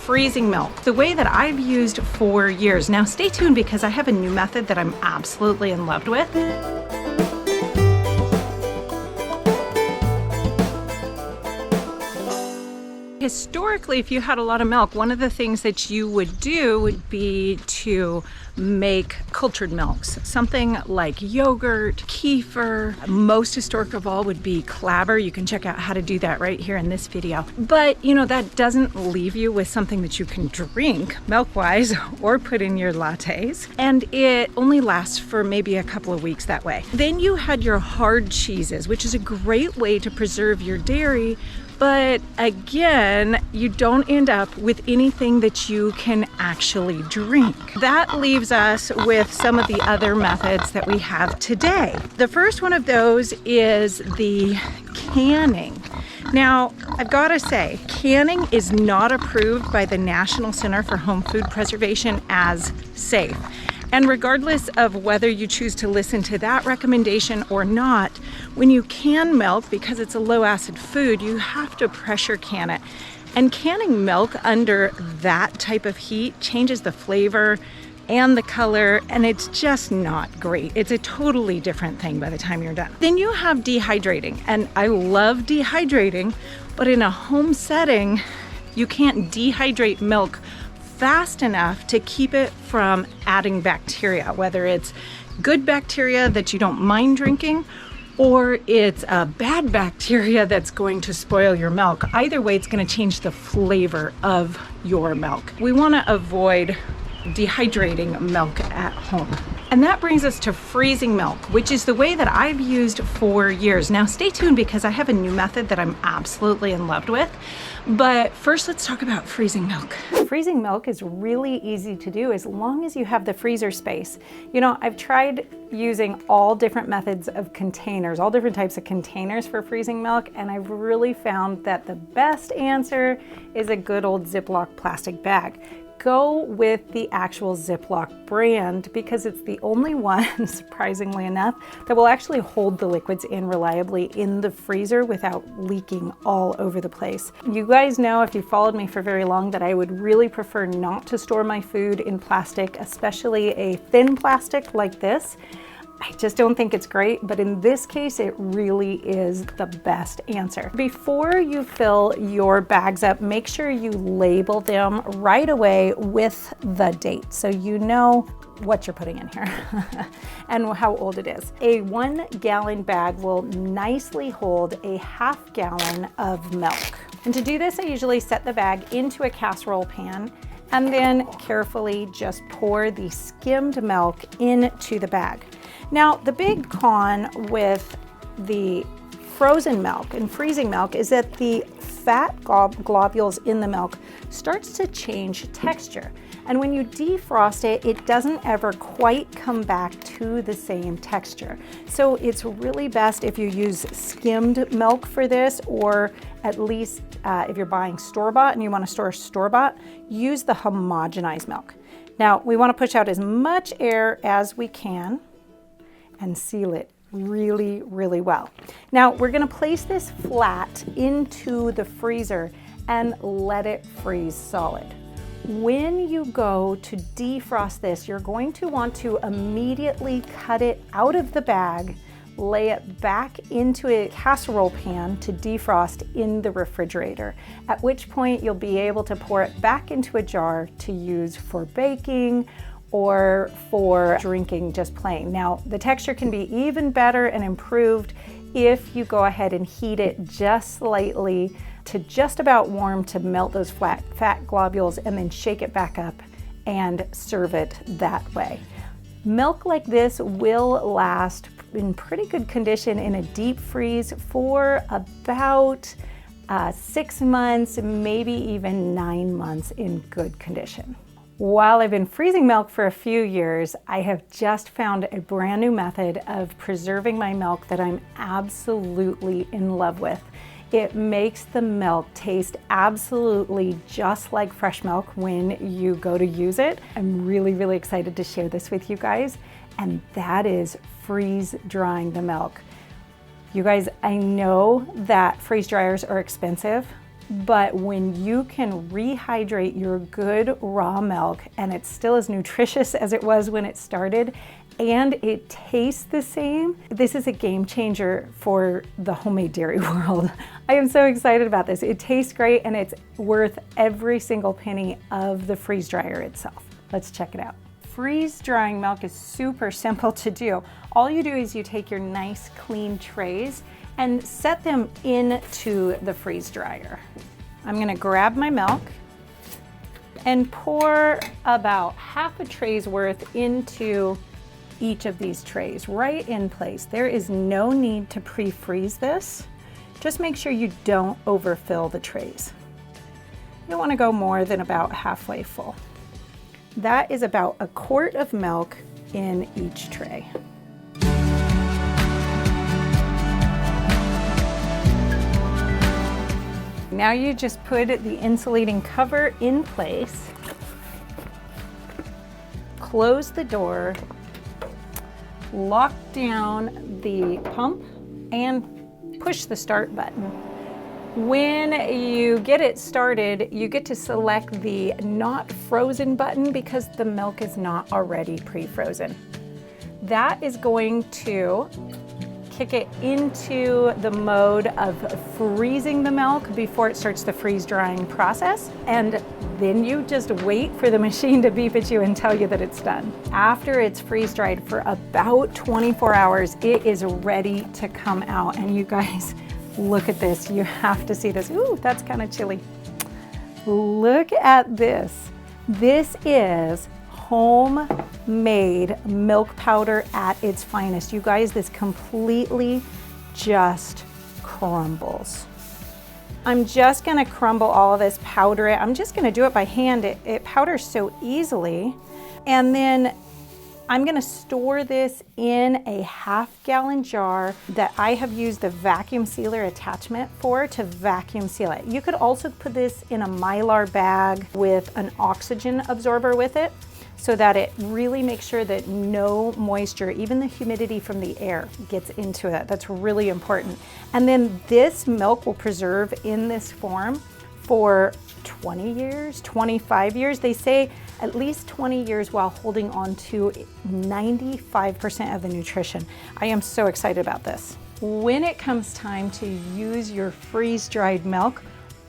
freezing milk, the way that I've used for years. Now stay tuned because I have a new method that I'm absolutely in love with. Historically, if you had a lot of milk, one of the things that you would do would be to make cultured milks. Something like yogurt, kefir. Most historic of all would be clabber. You can check out how to do that right here in this video. But you know, that doesn't leave you with something that you can drink milk-wise or put in your lattes. And it only lasts for maybe a couple of weeks that way. Then you had your hard cheeses, which is a great way to preserve your dairy. But again, you don't end up with anything that you can actually drink. That leaves us with some of the other methods that we have today. The first one of those is the canning. Now, I've got to say, canning is not approved by the National Center for Home Food Preservation as safe. And regardless of whether you choose to listen to that recommendation or not, when you can milk, because it's a low acid food, you have to pressure can it. And canning milk under that type of heat changes the flavor and the color, and it's just not great. It's a totally different thing by the time you're done. Then you have dehydrating, and I love dehydrating, but in a home setting, you can't dehydrate milk fast enough to keep it from adding bacteria, whether it's good bacteria that you don't mind drinking or it's a bad bacteria that's going to spoil your milk. Either way, it's going to change the flavor of your milk. We want to avoid dehydrating milk at home. And that brings us to freezing milk, which is the way that I've used for years. Now stay tuned because I have a new method that I'm absolutely in love with. But first, let's talk about freezing milk. Freezing milk is really easy to do as long as you have the freezer space. You know, I've tried using all different methods of containers, all different types of containers for freezing milk, and I've really found that the best answer is a good old Ziploc plastic bag. Go with the actual Ziploc brand because it's the only one, surprisingly enough, that will actually hold the liquids in reliably in the freezer without leaking all over the place. You guys know, if you followed me for very long, that I would really prefer not to store my food in plastic, especially a thin plastic like this. I just don't think it's great, but in this case, it really is the best answer. Before you fill your bags up, make sure you label them right away with the date so you know what you're putting in here and how old it is. A 1 gallon bag will nicely hold a ½ gallon of milk. And to do this, I usually set the bag into a casserole pan and then carefully just pour the skimmed milk into the bag. Now, the big con with the frozen milk and freezing milk is that the fat globules in the milk starts to change texture. And when you defrost it, it doesn't ever quite come back to the same texture. So it's really best if you use skimmed milk for this, or at least if you're buying store-bought and you want to store store-bought, use the homogenized milk. Now, we want to push out as much air as we can and seal it really, really well. Now we're gonna place this flat into the freezer and let it freeze solid. When you go to defrost this, you're going to want to immediately cut it out of the bag, lay it back into a casserole pan to defrost in the refrigerator, at which point you'll be able to pour it back into a jar to use for baking or for drinking just plain. Now, the texture can be even better and improved if you go ahead and heat it just slightly to just about warm to melt those fat globules, and then shake it back up and serve it that way. Milk like this will last in pretty good condition in a deep freeze for about 6 months, maybe even 9 months in good condition. While I've been freezing milk for a few years, I have just found a brand new method of preserving my milk that I'm absolutely in love with. It makes the milk taste absolutely just like fresh milk when you go to use it. I'm really, really excited to share this with you guys, and that is freeze drying the milk. You guys, I know that freeze dryers are expensive, But when you can rehydrate your good raw milk and it's still as nutritious as it was when it started, and it tastes the same, this is a game changer for the homemade dairy world. I am so excited about this. It tastes great and it's worth every single penny of the freeze dryer itself. Let's check it out. Freeze drying milk is super simple to do. All you do is you take your nice clean trays and set them into the freeze dryer. I'm gonna grab my milk and pour about half a tray's worth into each of these trays right in place. There is no need to pre-freeze this. Just make sure you don't overfill the trays. You don't want to go more than about halfway full. That is about a quart of milk in each tray. Now you just put the insulating cover in place, close the door, lock down the pump, and push the start button. When you get it started, you get to select the not frozen button because the milk is not already pre-frozen. That is going to kick it into the mode of freezing the milk before it starts the freeze drying process. And then you just wait for the machine to beep at you and tell you that it's done. After it's freeze dried for about 24 hours, it is ready to come out. And you guys, look at this. You have to see this. Ooh, that's kind of chilly. Look at this. This is homemade milk powder at its finest. You guys, this completely just crumbles. I'm just gonna crumble all of this, powder it. I'm just gonna do it by hand. It powders so easily. And then I'm gonna store this in a half-gallon jar that I have used the vacuum sealer attachment for to vacuum seal it. You could also put this in a Mylar bag with an oxygen absorber with it, so that it really makes sure that no moisture, even the humidity from the air, gets into it. That's really important. And then this milk will preserve in this form for 20 years, 25 years. They say at least 20 years while holding on to 95% of the nutrition. I am so excited about this. When it comes time to use your freeze-dried milk,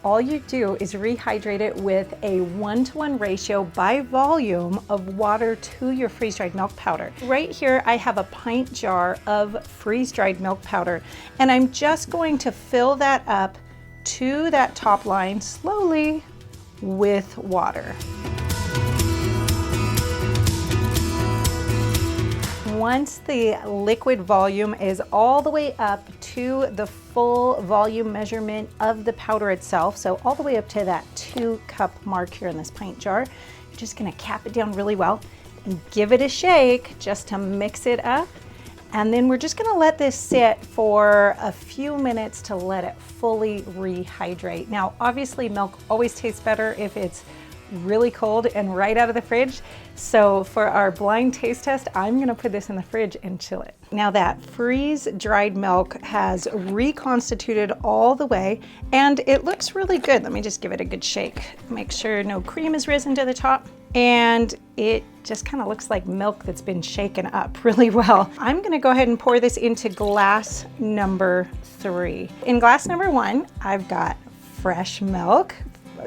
all you do is rehydrate it with a 1-to-1 ratio by volume of water to your freeze-dried milk powder. Right here, I have a pint jar of freeze-dried milk powder, and I'm just going to fill that up to that top line slowly with water. Once the liquid volume is all the way up to the full volume measurement of the powder itself, so all the way up to that 2-cup mark here in this pint jar, you're just gonna cap it down really well and give it a shake just to mix it up. And then we're just gonna let this sit for a few minutes to let it fully rehydrate. Now, obviously milk always tastes better if it's really cold and right out of the fridge. So for our blind taste test, I'm gonna put this in the fridge and chill it. Now that freeze-dried milk has reconstituted all the way and it looks really good. Let me just give it a good shake. Make sure no cream has risen to the top. And it just kind of looks like milk that's been shaken up really well. I'm gonna go ahead and pour this into glass number 3. In glass number 1, I've got fresh milk,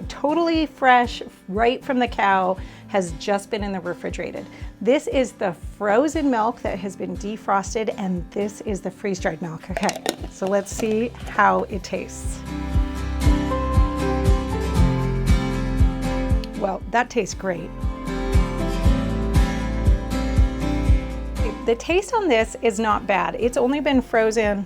totally fresh, right from the cow, has just been in the refrigerated. This is the frozen milk that has been defrosted, and this is the freeze-dried milk. Okay, so let's see how it tastes. Well, that tastes great. The taste on this is not bad. It's only been frozen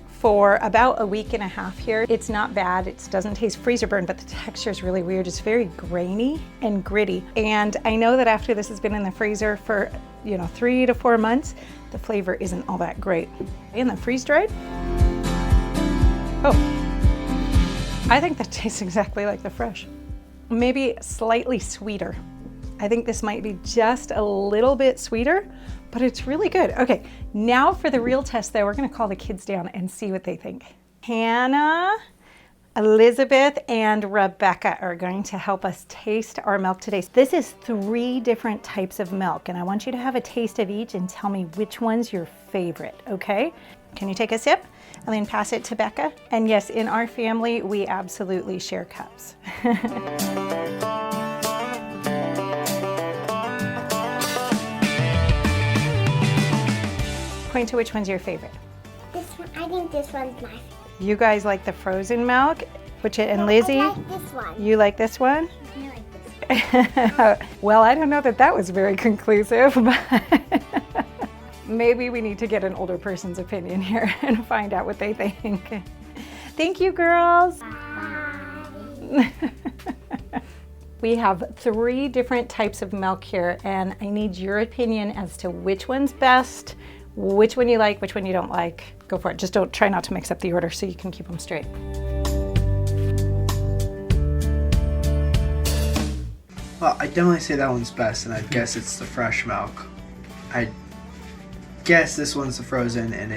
for about a week and a half here. It's not bad. It doesn't taste freezer burn, but the texture is really weird. It's very grainy and gritty. And I know that after this has been in the freezer for 3 to 4 months, the flavor isn't all that great. In the freeze dried, oh, I think that tastes exactly like the fresh. Maybe slightly sweeter. I think this might be just a little bit sweeter, but it's really good. Okay, now for the real test though, we're gonna call the kids down and see what they think. Hannah, Elizabeth and Rebecca are going to help us taste our milk today. This is 3 different types of milk, and I want you to have a taste of each and tell me which one's your favorite, okay? Can you take a sip and then pass it to Becca? And yes, in our family, we absolutely share cups. Point to which one's your favorite. This one, I think this one's my favorite. You guys like the frozen milk? And Lizzie? I like this one. You like this one? I like this one. Well, I don't know that that was very conclusive, but maybe we need to get an older person's opinion here and find out what they think. Thank you, girls. Bye. We have 3 different types of milk here, and I need your opinion as to which one's best, which one you like, which one you don't like. Go for it. Just try not to mix up the order so you can keep them straight. Well, I definitely say that one's best, and I guess it's the fresh milk. I guess this one's the frozen, and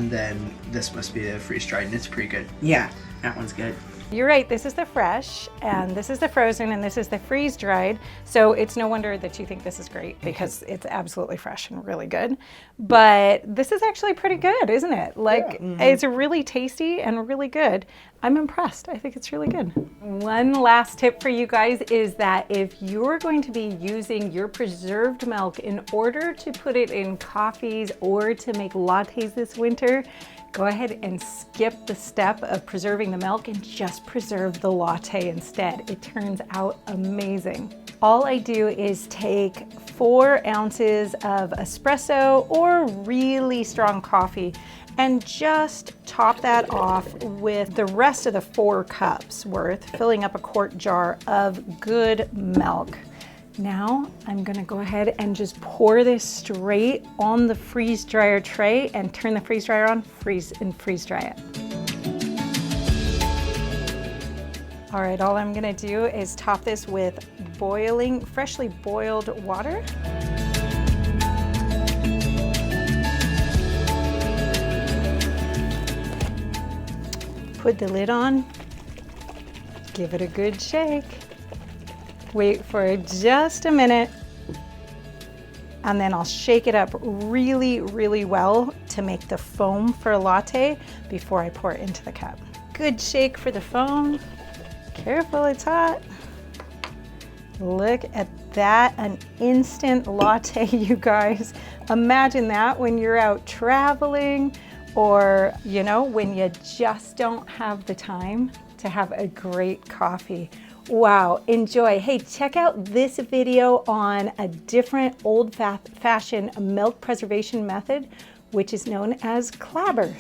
then this must be the freeze-dried, and it's pretty good. Yeah, that one's good. You're right, this is the fresh, and this is the frozen, and this is the freeze-dried. So it's no wonder that you think this is great, because it's absolutely fresh and really good. But this is actually pretty good, isn't it? Like, It's really tasty and really good. I'm impressed. I think it's really good. One last tip for you guys is that if you're going to be using your preserved milk in order to put it in coffees or to make lattes this winter, go ahead and skip the step of preserving the milk and just preserve the latte instead. It turns out amazing. All I do is take 4 ounces of espresso or really strong coffee and just top that off with the rest of the 4 cups worth, filling up a quart jar of good milk. Now I'm gonna go ahead and just pour this straight on the freeze dryer tray and turn the freeze dryer on, freeze dry it. All right, all I'm gonna do is top this with freshly boiled water. Put the lid on, give it a good shake. Wait for just a minute, and then I'll shake it up really, really well to make the foam for a latte before I pour it into the cup. Good shake for the foam. Careful, it's hot. Look at that, an instant latte, you guys. Imagine that when you're out traveling or, when you just don't have the time to have a great coffee. Wow, enjoy. Hey, check out this video on a different old-fashioned milk preservation method, which is known as clabber.